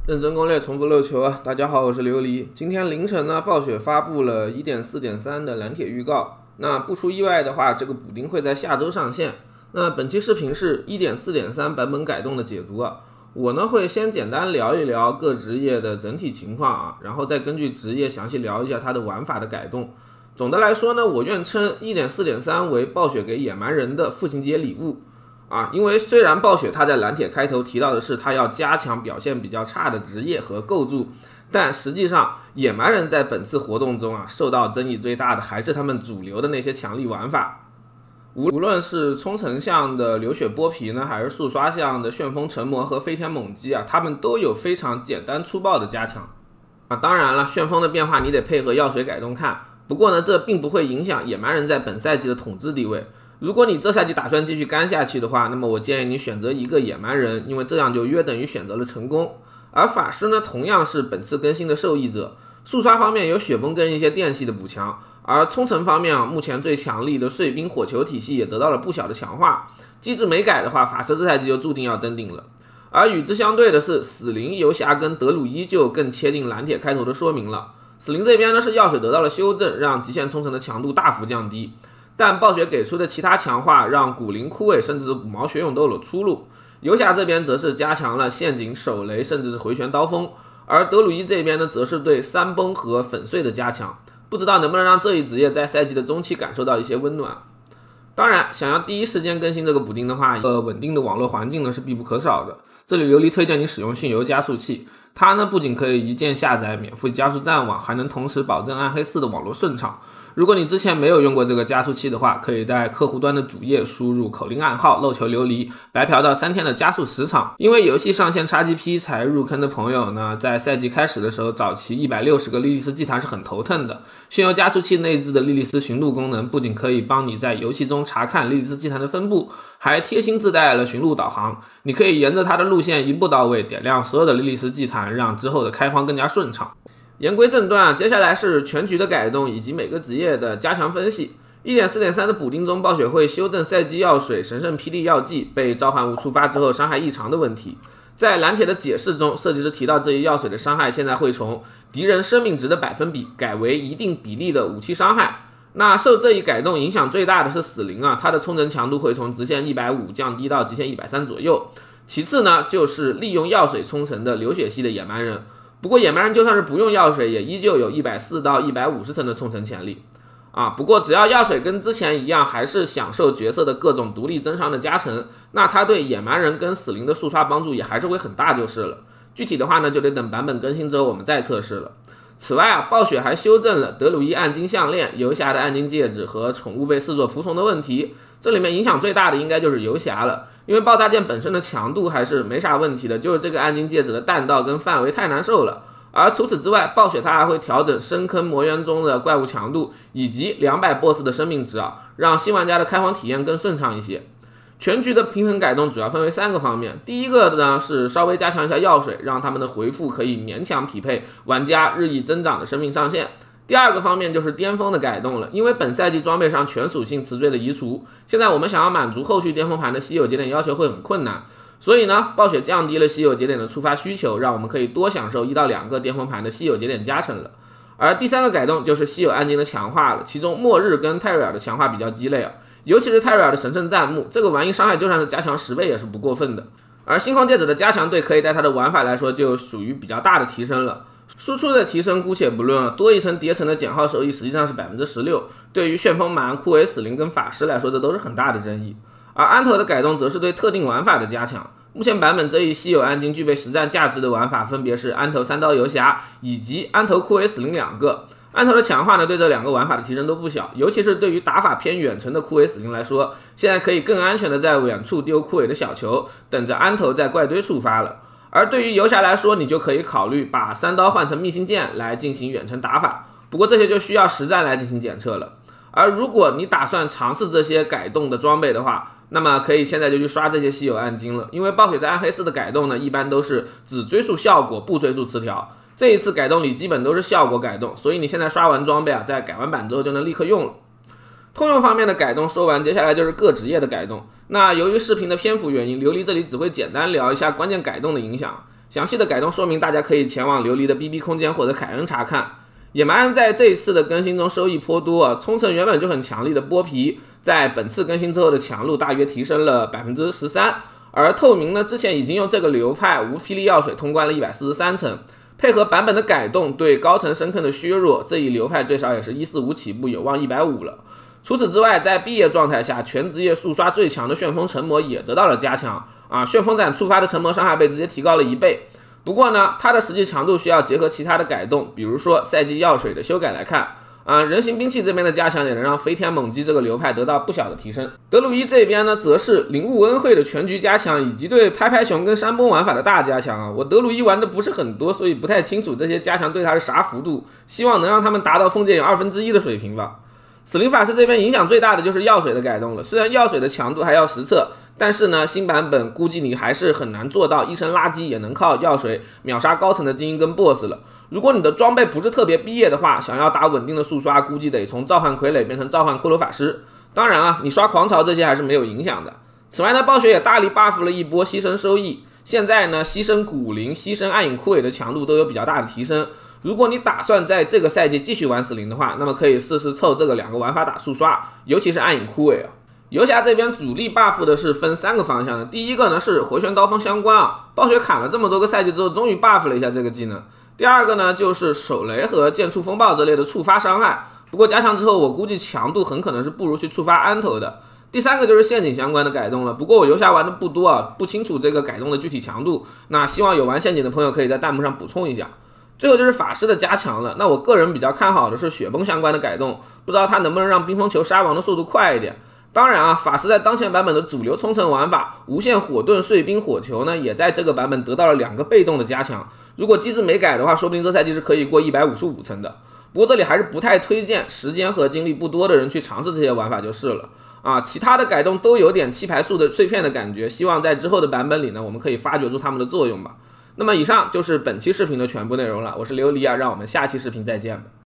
认真攻略，从不漏球啊！大家好，我是琉璃。今天凌晨呢，暴雪发布了 1.4.3 的蓝铁预告。那不出意外的话，这个补丁会在下周上线。那本期视频是 1.4.3 版本改动的解读啊。我呢会先简单聊一聊各职业的整体情况啊，然后再根据职业详细聊一下它的玩法的改动。总的来说呢，我愿称 1.4.3 为暴雪给野蛮人的父亲节礼物。因为虽然暴雪他在蓝铁开头提到的是他要加强表现比较差的职业和构筑，但实际上野蛮人在本次活动中受到争议最大的还是他们主流的那些强力玩法。无论是冲层向的流血剥皮呢，还是速刷向的旋风成魔和飞天猛击他们都有非常简单粗暴的加强。当然了，旋风的变化你得配合药水改动看，不过呢，这并不会影响野蛮人在本赛季的统治地位。如果你这赛季打算继续干下去的话，那么我建议你选择一个野蛮人，因为这样就约等于选择了成功。而法师呢，同样是本次更新的受益者。速刷方面有雪崩跟一些电系的补强，而冲程方面目前最强力的碎冰火球体系也得到了不小的强化。机制没改的话，法师这赛季就注定要登顶了。而与之相对的是，死灵、游侠跟德鲁伊就更切近蓝铁开头的说明了。死灵这边呢是药水得到了修正，让极限冲程的强度大幅降低。但暴雪给出的其他强化让骨灵、枯萎甚至骨毛血勇都有了出路。游侠这边则是加强了陷阱、手雷甚至是回旋刀锋，而德鲁伊这边呢则是对三崩和粉碎的加强，不知道能不能让这一职业在赛季的中期感受到一些温暖。当然，想要第一时间更新这个补丁的话，稳定的网络环境呢是必不可少的。这里琉璃推荐你使用迅游加速器，它呢不仅可以一键下载免费加速战网，还能同时保证暗黑4的网络顺畅。如果你之前没有用过这个加速器的话，可以在客户端的主页输入口令暗号漏球琉璃，白嫖到3天的加速时长。因为游戏上线 XGP 才入坑的朋友呢，在赛季开始的时候找齐160个莉莉丝祭坛是很头疼的。迅游加速器内置的莉莉丝寻路功能不仅可以帮你在游戏中查看莉莉丝祭坛的分布，还贴心自带了寻路导航，你可以沿着它的路线一步到位点亮所有的莉莉丝祭坛，让之后的开荒更加顺畅。言归正传接下来是全局的改动以及每个职业的加强分析。1.4.3 的补丁中，暴雪会修正赛季药水、神圣霹雳药剂被召唤物触发之后伤害异常的问题。在蓝铁的解释中，设计师提到这一药水的伤害现在会从敌人生命值的百分比改为一定比例的武器伤害。那受这一改动影响最大的是死灵它的冲程强度会从直线150降低到极限130左右。其次呢，就是利用药水冲程的流血系的野蛮人。不过野蛮人就算是不用药水，也依旧有140到150层的冲程潜力不过只要药水跟之前一样，还是享受角色的各种独立增伤的加成，那它对野蛮人跟死灵的速刷帮助也还是会很大就是了。具体的话呢，就得等版本更新之后我们再测试了。此外暴雪还修正了德鲁伊暗金项链、游侠的暗金戒指和宠物被视作仆从的问题。这里面影响最大的应该就是游侠了，因为爆炸剑本身的强度还是没啥问题的，就是这个暗金戒指的弹道跟范围太难受了。而除此之外，暴雪它还会调整深坑魔渊中的怪物强度以及200 BOSS 的生命值让新玩家的开荒体验更顺畅一些。全局的平衡改动主要分为3个方面，第一个呢是稍微加强一下药水，让他们的回复可以勉强匹配玩家日益增长的生命上限。第二个方面就是巅峰的改动了，因为本赛季装备上全属性词缀的移除，现在我们想要满足后续巅峰盘的稀有节点要求会很困难，所以呢，暴雪降低了稀有节点的触发需求，让我们可以多享受1到2个巅峰盘的稀有节点加成了。而第3个改动就是稀有暗金的强化了，其中末日跟泰瑞尔的强化比较鸡肋尤其是泰瑞尔的神圣弹幕，这个玩意伤害就算是加强10倍也是不过分的。而星空戒指的加强对可以带它的玩法来说就属于比较大的提升了。输出的提升姑且不论多一层叠层的减耗收益实际上是 16%， 对于旋风蛮、枯萎死灵跟法师来说这都是很大的争议。而安头的改动则是对特定玩法的加强，目前版本这一稀有暗金具备实战价值的玩法分别是安头3刀游侠以及安头枯萎死灵2个。安头的强化呢，对这2个玩法的提升都不小，尤其是对于打法偏远程的枯萎死灵来说，现在可以更安全的在远处丢枯萎的小球，等着安头在怪堆触发了。而对于游侠来说，你就可以考虑把3刀换成密信剑来进行远程打法，不过这些就需要实战来进行检测了。而如果你打算尝试这些改动的装备的话，那么可以现在就去刷这些稀有暗金了，因为暴雪在暗黑4的改动呢，一般都是只追溯效果不追溯词条，这一次改动里基本都是效果改动，所以你现在刷完装备在改完版之后就能立刻用了。通用方面的改动说完，接下来就是各职业的改动。那由于视频的篇幅原因，琉璃这里只会简单聊一下关键改动的影响。详细的改动说明大家可以前往琉璃的 BB 空间或者凯恩查看。野蛮人在这一次的更新中收益颇多啊，冲绳原本就很强力的剥皮，在本次更新之后的强度大约提升了 13%， 而透明呢之前已经用这个流派无霹雳药水通关了143层，配合版本的改动对高层深坑的削弱，这一流派最少也是145起步，有望150了。除此之外，在毕业状态下，全职业速刷最强的旋风成魔也得到了加强啊，旋风斩触发的成魔伤害被直接提高了1倍。不过呢，它的实际强度需要结合其他的改动，比如说赛季药水的修改来看啊，人形兵器这边的加强也能让飞天猛击这个流派得到不小的提升。德鲁伊这边呢，则是领悟恩惠的全局加强，以及对拍拍熊跟山崩玩法的大加强啊。我德鲁伊玩的不是很多，所以不太清楚这些加强对他是啥幅度，希望能让他们达到封建有1/2的水平吧。死灵法师这边影响最大的就是药水的改动了，虽然药水的强度还要实测，但是呢，新版本估计你还是很难做到一身垃圾也能靠药水秒杀高层的精英跟 BOSS 了。如果你的装备不是特别毕业的话，想要打稳定的速刷，估计得从召唤傀儡变成召唤骷髅法师。当然啊，你刷狂潮这些还是没有影响的。此外呢，暴雪也大力 buff 了一波牺牲收益，现在呢，牺牲骨灵、牺牲暗影枯萎的强度都有比较大的提升。如果你打算在这个赛季继续玩死灵的话，那么可以试试凑这个2个玩法打速刷，尤其是暗影枯萎啊。游侠这边主力 buff 的是分3个方向的，第一个呢是回旋刀锋相关啊，暴雪砍了这么多个赛季之后，终于 buff 了一下这个技能。第二个呢就是手雷和剑触风暴这类的触发伤害，不过加强之后我估计强度很可能是不如去触发安头的。第三个就是陷阱相关的改动了，不过我游侠玩的不多啊，不清楚这个改动的具体强度，那希望有玩陷阱的朋友可以在弹幕上补充一下。最后就是法师的加强了，那我个人比较看好的是雪崩相关的改动，不知道它能不能让冰封球杀亡的速度快一点。当然啊，法师在当前版本的主流冲层玩法无限火盾碎冰火球呢，也在这个版本得到了2个被动的加强，如果机制没改的话，说不定这赛季是可以过155层的。不过这里还是不太推荐时间和精力不多的人去尝试这些玩法就是了啊，其他的改动都有点弃牌数的碎片的感觉，希望在之后的版本里呢，我们可以发掘出它们的作用吧。那么以上就是本期视频的全部内容了，我是琉璃啊，让我们下期视频再见吧。